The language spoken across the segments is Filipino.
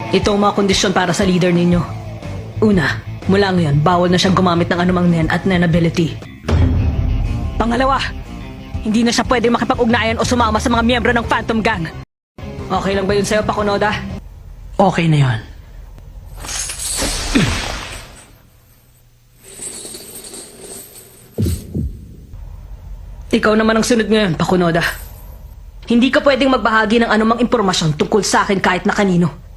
Ito ang mga kondisyon para sa leader ninyo. Una, mula ngayon, bawal na siyang gumamit ng anumang nen at nen ability. Pangalawa, hindi na siya pwedeng makipag-ugnayan o sumama sa mga miyembro ng Phantom Gang. Okay lang ba yun sa'yo, Pakunoda? Okay na yun. Ikaw naman ang sunod ngayon, Pakunoda. Hindi ka pwedeng magbahagi ng anumang impormasyon tungkol sa akin kahit na kanino.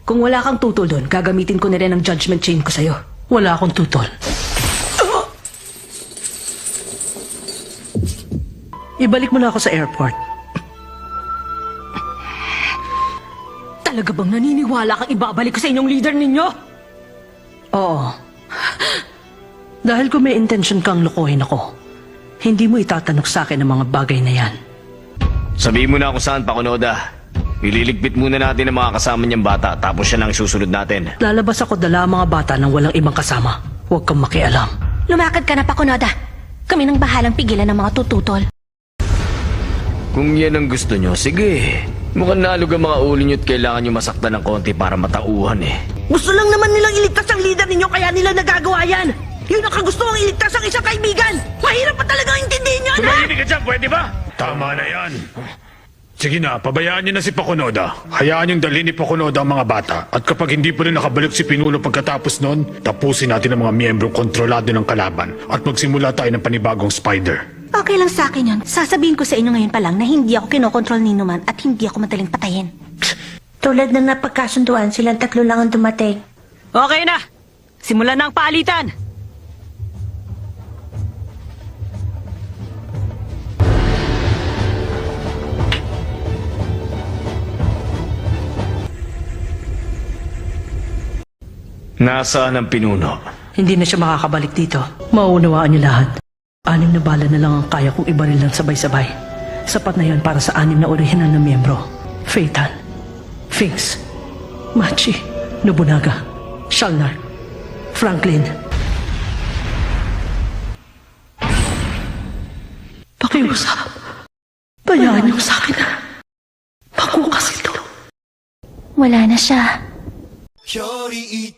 Kung wala kang tutol doon, gagamitin ko na rin ang judgment chain ko sa'yo. Wala akong tutol. Ibalik mo na ako sa airport. Talaga bang naniniwala kang ibabalik ko sa inyong leader ninyo? Oo. Dahil kung may intention kang lokohin ako, hindi mo itatanong sa akin ang mga bagay na yan. Sabihin mo na kung saan, Pakunoda. Ililigpit muna natin ang mga kasama niyang bata tapos siya na ang susunod natin. Lalabas ako dala ang mga bata nang walang ibang kasama. Huwag kang makialam. Lumakad ka na, Pakunoda. Kami nang bahalang pigilan ng mga tututol. Kung yan ang gusto nyo, sige. Mukhang nalog ang mga ulo nyo at kailangan nyo masaktan ng konti para matauhan eh. Gusto lang naman nilang iligtas ang leader ninyo kaya nila nagagawa yan. Yun ang kagusto mong iligtas ang isang kaibigan. Mahirap pa talaga intindihin nyo, ha? Tumahimik ka dyan, pwede ba? Tama na yan. Sige na, pabayaan niyo na si Pakunoda. Hayaan niyong dalhin ni Pakunoda ang mga bata. At kapag hindi pa rin nakabalik si Pinuno pagkatapos nun, tapusin natin ang mga miyembrong kontrolado ng kalaban at magsimula tayo ng panibagong Spider. Okay lang sa akin yun. Sasabihin ko sa inyo ngayon pa lang na hindi ako kinokontrol ni Numan at hindi ako madaling patayin. Tulad ng napagkasunduan, silang tatlo lang ang dumating. Okay na! Simulan na ang paalitan! Nasaan ang pinuno? Hindi na siya makakabalik dito. Mauunawaan niyo lahat. 6 na bala na lang ang kaya kong ibaril ng sabay-sabay. Sapat na yan para sa 6 na orihinal na miyembro. Phaeton, Finks, Machi, Nobunaga, Shalnar, Franklin. Pakiusap. Bayaan niyo sa akin na. Makukas ito. Wala na siya. 距離